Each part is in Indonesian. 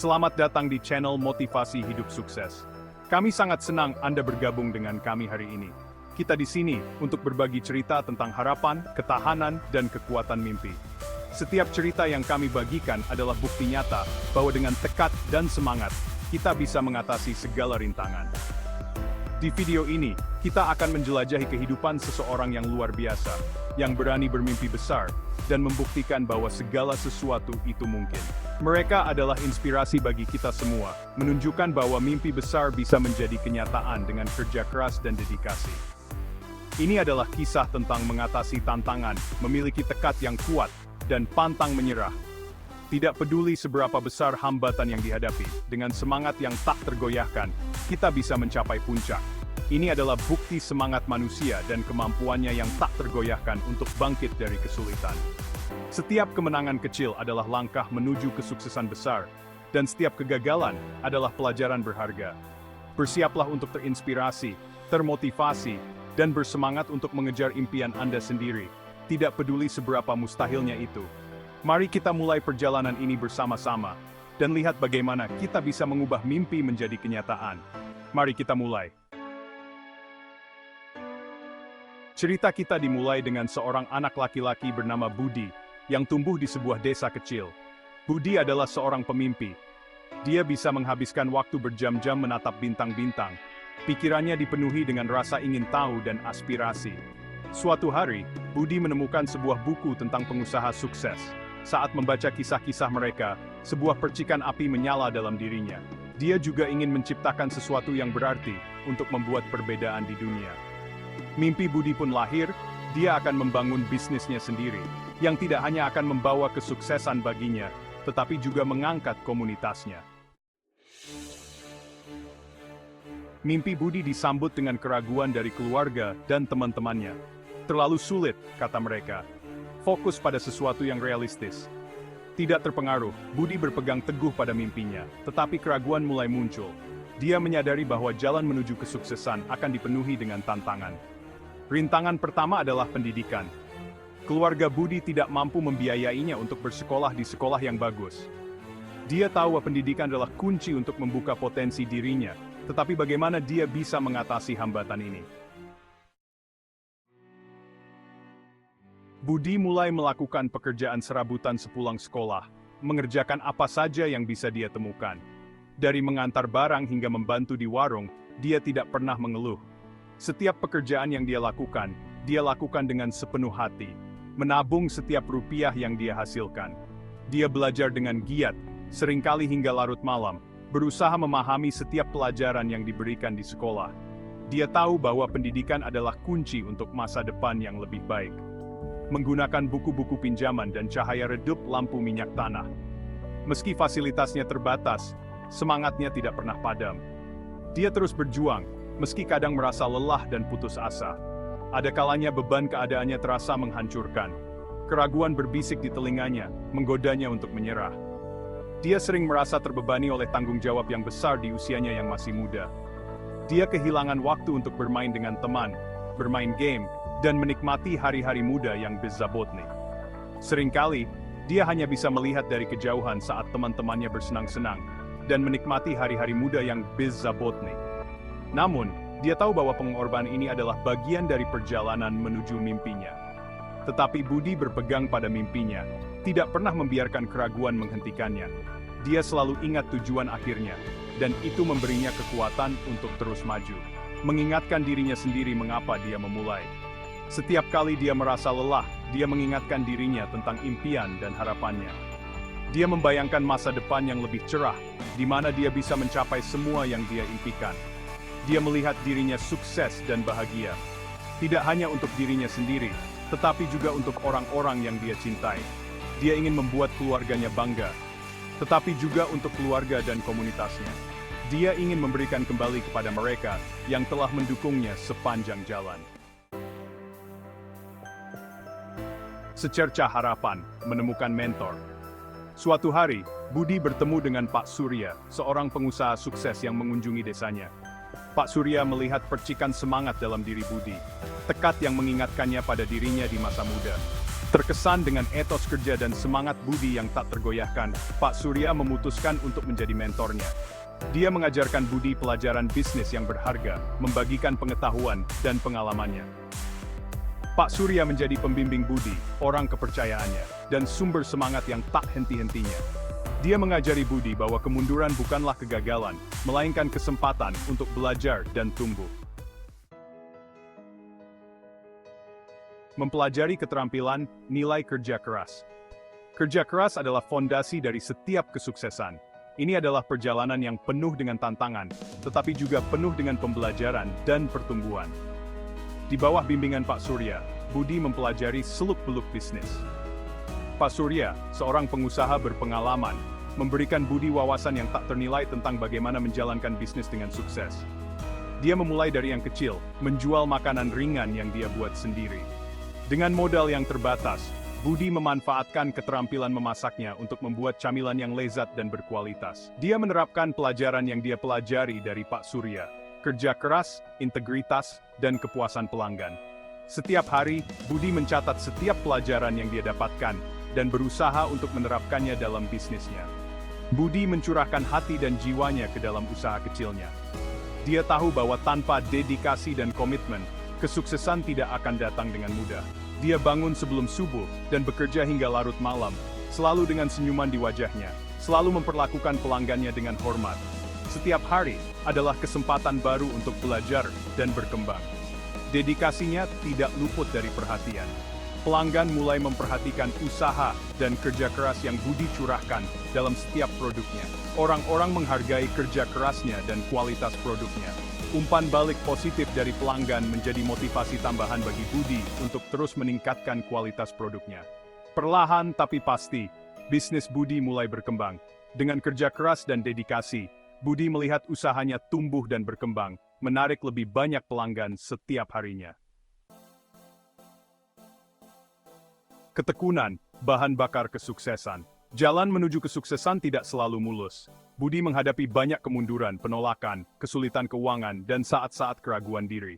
Selamat datang di channel Motivasi Hidup Sukses. Kami sangat senang Anda bergabung dengan kami hari ini. Kita di sini untuk berbagi cerita tentang harapan, ketahanan, dan kekuatan mimpi. Setiap cerita yang kami bagikan adalah bukti nyata bahwa dengan tekad dan semangat, kita bisa mengatasi segala rintangan. Di video ini, kita akan menjelajahi kehidupan seseorang yang luar biasa, yang berani bermimpi besar, dan membuktikan bahwa segala sesuatu itu mungkin. Mereka adalah inspirasi bagi kita semua, menunjukkan bahwa mimpi besar bisa menjadi kenyataan dengan kerja keras dan dedikasi. Ini adalah kisah tentang mengatasi tantangan, memiliki tekad yang kuat, dan pantang menyerah. Tidak peduli seberapa besar hambatan yang dihadapi, dengan semangat yang tak tergoyahkan, kita bisa mencapai puncak. Ini adalah bukti semangat manusia dan kemampuannya yang tak tergoyahkan untuk bangkit dari kesulitan. Setiap kemenangan kecil adalah langkah menuju kesuksesan besar, dan setiap kegagalan adalah pelajaran berharga. Bersiaplah untuk terinspirasi, termotivasi, dan bersemangat untuk mengejar impian Anda sendiri, tidak peduli seberapa mustahilnya itu. Mari kita mulai perjalanan ini bersama-sama, dan lihat bagaimana kita bisa mengubah mimpi menjadi kenyataan. Mari kita mulai. Cerita kita dimulai dengan seorang anak laki-laki bernama Budi, yang tumbuh di sebuah desa kecil. Budi adalah seorang pemimpi. Dia bisa menghabiskan waktu berjam-jam menatap bintang-bintang. Pikirannya dipenuhi dengan rasa ingin tahu dan aspirasi. Suatu hari, Budi menemukan sebuah buku tentang pengusaha sukses. Saat membaca kisah-kisah mereka, sebuah percikan api menyala dalam dirinya. Dia juga ingin menciptakan sesuatu yang berarti untuk membuat perbedaan di dunia. Mimpi Budi pun lahir. Dia akan membangun bisnisnya sendiri, yang tidak hanya akan membawa kesuksesan baginya, tetapi juga mengangkat komunitasnya. Mimpi Budi disambut dengan keraguan dari keluarga dan teman-temannya. Terlalu sulit, kata mereka. Fokus pada sesuatu yang realistis. Tidak terpengaruh, Budi berpegang teguh pada mimpinya, tetapi keraguan mulai muncul. Dia menyadari bahwa jalan menuju kesuksesan akan dipenuhi dengan tantangan. Rintangan pertama adalah pendidikan. Keluarga Budi tidak mampu membiayainya untuk bersekolah di sekolah yang bagus. Dia tahu bahwa pendidikan adalah kunci untuk membuka potensi dirinya, tetapi bagaimana dia bisa mengatasi hambatan ini? Budi mulai melakukan pekerjaan serabutan sepulang sekolah, mengerjakan apa saja yang bisa dia temukan. Dari mengantar barang hingga membantu di warung, dia tidak pernah mengeluh. Setiap pekerjaan yang dia lakukan dengan sepenuh hati, menabung setiap rupiah yang dia hasilkan. Dia belajar dengan giat, seringkali hingga larut malam, berusaha memahami setiap pelajaran yang diberikan di sekolah. Dia tahu bahwa pendidikan adalah kunci untuk masa depan yang lebih baik. Menggunakan buku-buku pinjaman dan cahaya redup lampu minyak tanah. Meski fasilitasnya terbatas, semangatnya tidak pernah padam. Dia terus berjuang, meski kadang merasa lelah dan putus asa. Ada kalanya beban keadaannya terasa menghancurkan. Keraguan berbisik di telinganya, menggodanya untuk menyerah. Dia sering merasa terbebani oleh tanggung jawab yang besar di usianya yang masih muda. Dia kehilangan waktu untuk bermain dengan teman, bermain game, dan menikmati hari-hari muda yang bezabotny. Seringkali, dia hanya bisa melihat dari kejauhan saat teman-temannya bersenang-senang, dan menikmati hari-hari muda yang bezabotny. Namun, dia tahu bahwa pengorbanan ini adalah bagian dari perjalanan menuju mimpinya. Tetapi Budi berpegang pada mimpinya, tidak pernah membiarkan keraguan menghentikannya. Dia selalu ingat tujuan akhirnya, dan itu memberinya kekuatan untuk terus maju. Mengingatkan dirinya sendiri mengapa dia memulai. Setiap kali dia merasa lelah, dia mengingatkan dirinya tentang impian dan harapannya. Dia membayangkan masa depan yang lebih cerah, di mana dia bisa mencapai semua yang dia impikan. Dia melihat dirinya sukses dan bahagia. Tidak hanya untuk dirinya sendiri, tetapi juga untuk orang-orang yang dia cintai. Dia ingin membuat keluarganya bangga, tetapi juga untuk keluarga dan komunitasnya. Dia ingin memberikan kembali kepada mereka yang telah mendukungnya sepanjang jalan. Secercah harapan, menemukan mentor. Suatu hari, Budi bertemu dengan Pak Surya, seorang pengusaha sukses yang mengunjungi desanya. Pak Surya melihat percikan semangat dalam diri Budi, tekad yang mengingatkannya pada dirinya di masa muda. Terkesan dengan etos kerja dan semangat Budi yang tak tergoyahkan, Pak Surya memutuskan untuk menjadi mentornya. Dia mengajarkan Budi pelajaran bisnis yang berharga, membagikan pengetahuan dan pengalamannya. Pak Surya menjadi pembimbing Budi, orang kepercayaannya, dan sumber semangat yang tak henti-hentinya. Dia mengajari Budi bahwa kemunduran bukanlah kegagalan, melainkan kesempatan untuk belajar dan tumbuh. Mempelajari keterampilan, nilai kerja keras. Kerja keras adalah fondasi dari setiap kesuksesan. Ini adalah perjalanan yang penuh dengan tantangan, tetapi juga penuh dengan pembelajaran dan pertumbuhan. Di bawah bimbingan Pak Surya, Budi mempelajari seluk-beluk bisnis. Pak Surya, seorang pengusaha berpengalaman, memberikan Budi wawasan yang tak ternilai tentang bagaimana menjalankan bisnis dengan sukses. Dia memulai dari yang kecil, menjual makanan ringan yang dia buat sendiri. Dengan modal yang terbatas, Budi memanfaatkan keterampilan memasaknya untuk membuat camilan yang lezat dan berkualitas. Dia menerapkan pelajaran yang dia pelajari dari Pak Surya, kerja keras, integritas, dan kepuasan pelanggan. Setiap hari, Budi mencatat setiap pelajaran yang dia dapatkan, dan berusaha untuk menerapkannya dalam bisnisnya. Budi mencurahkan hati dan jiwanya ke dalam usaha kecilnya. Dia tahu bahwa tanpa dedikasi dan komitmen, kesuksesan tidak akan datang dengan mudah. Dia bangun sebelum subuh dan bekerja hingga larut malam, selalu dengan senyuman di wajahnya, selalu memperlakukan pelanggannya dengan hormat. Setiap hari adalah kesempatan baru untuk belajar dan berkembang. Dedikasinya tidak luput dari perhatian. Pelanggan mulai memperhatikan usaha dan kerja keras yang Budi curahkan dalam setiap produknya. Orang-orang menghargai kerja kerasnya dan kualitas produknya. Umpan balik positif dari pelanggan menjadi motivasi tambahan bagi Budi untuk terus meningkatkan kualitas produknya. Perlahan tapi pasti, bisnis Budi mulai berkembang. Dengan kerja keras dan dedikasi, Budi melihat usahanya tumbuh dan berkembang, menarik lebih banyak pelanggan setiap harinya. Ketekunan, bahan bakar kesuksesan. Jalan menuju kesuksesan tidak selalu mulus. Budi menghadapi banyak kemunduran, penolakan, kesulitan keuangan, dan saat-saat keraguan diri.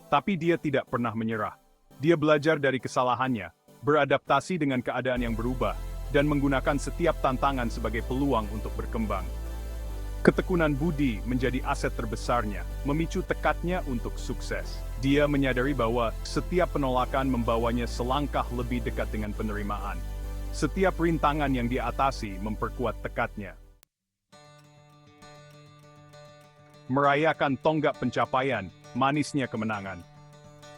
Tapi dia tidak pernah menyerah. Dia belajar dari kesalahannya, beradaptasi dengan keadaan yang berubah, dan menggunakan setiap tantangan sebagai peluang untuk berkembang. Ketekunan Budi menjadi aset terbesarnya, memicu tekadnya untuk sukses. Dia menyadari bahwa setiap penolakan membawanya selangkah lebih dekat dengan penerimaan. Setiap rintangan yang diatasi memperkuat tekadnya. Merayakan tonggak pencapaian, manisnya kemenangan.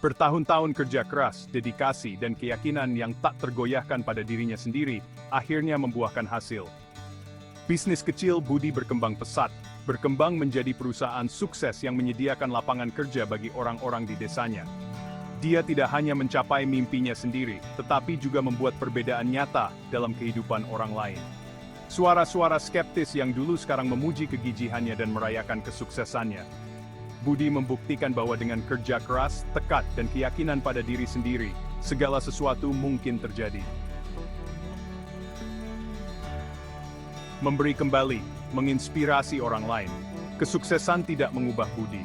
Bertahun-tahun kerja keras, dedikasi, dan keyakinan yang tak tergoyahkan pada dirinya sendiri, akhirnya membuahkan hasil. Bisnis kecil Budi berkembang pesat, berkembang menjadi perusahaan sukses yang menyediakan lapangan kerja bagi orang-orang di desanya. Dia tidak hanya mencapai mimpinya sendiri, tetapi juga membuat perbedaan nyata dalam kehidupan orang lain. Suara-suara skeptis yang dulu sekarang memuji kegigihannya dan merayakan kesuksesannya. Budi membuktikan bahwa dengan kerja keras, tekad, dan keyakinan pada diri sendiri, segala sesuatu mungkin terjadi. Memberi kembali, menginspirasi orang lain. Kesuksesan tidak mengubah Budi.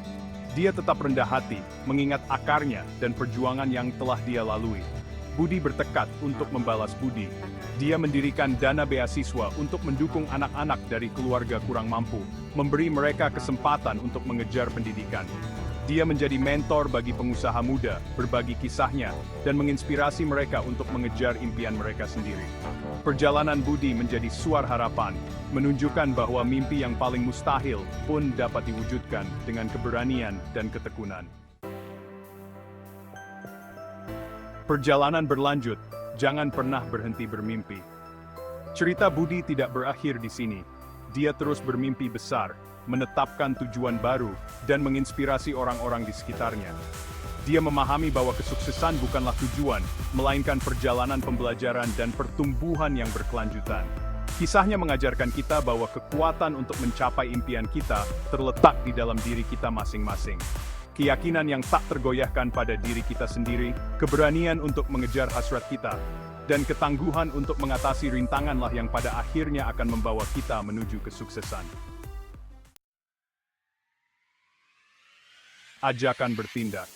Dia tetap rendah hati, mengingat akarnya dan perjuangan yang telah dia lalui. Budi bertekad untuk membalas budi. Dia mendirikan dana beasiswa untuk mendukung anak-anak dari keluarga kurang mampu, memberi mereka kesempatan untuk mengejar pendidikan. Dia menjadi mentor bagi pengusaha muda, berbagi kisahnya, dan menginspirasi mereka untuk mengejar impian mereka sendiri. Perjalanan Budi menjadi suara harapan, menunjukkan bahwa mimpi yang paling mustahil pun dapat diwujudkan dengan keberanian dan ketekunan. Perjalanan berlanjut, jangan pernah berhenti bermimpi. Cerita Budi tidak berakhir di sini. Dia terus bermimpi besar, menetapkan tujuan baru, dan menginspirasi orang-orang di sekitarnya. Dia memahami bahwa kesuksesan bukanlah tujuan, melainkan perjalanan pembelajaran dan pertumbuhan yang berkelanjutan. Kisahnya mengajarkan kita bahwa kekuatan untuk mencapai impian kita terletak di dalam diri kita masing-masing. Keyakinan yang tak tergoyahkan pada diri kita sendiri, keberanian untuk mengejar hasrat kita, dan ketangguhan untuk mengatasi rintanganlah yang pada akhirnya akan membawa kita menuju kesuksesan. Ajakan bertindak.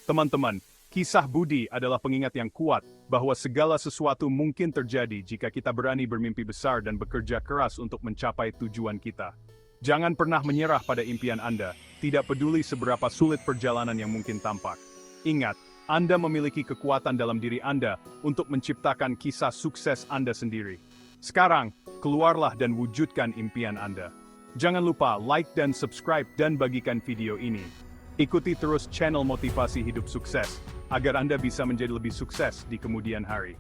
Teman-teman, Kisah Budi adalah pengingat yang kuat bahwa segala sesuatu mungkin terjadi jika kita berani bermimpi besar dan bekerja keras untuk mencapai tujuan kita. Jangan pernah menyerah pada impian Anda, tidak peduli seberapa sulit perjalanan yang mungkin tampak. Ingat, Anda memiliki kekuatan dalam diri Anda untuk menciptakan kisah sukses Anda sendiri. Sekarang, keluarlah dan wujudkan impian Anda. Jangan lupa like dan subscribe dan bagikan video ini. Ikuti terus channel Motivasi Hidup Sukses, agar Anda bisa menjadi lebih sukses di kemudian hari.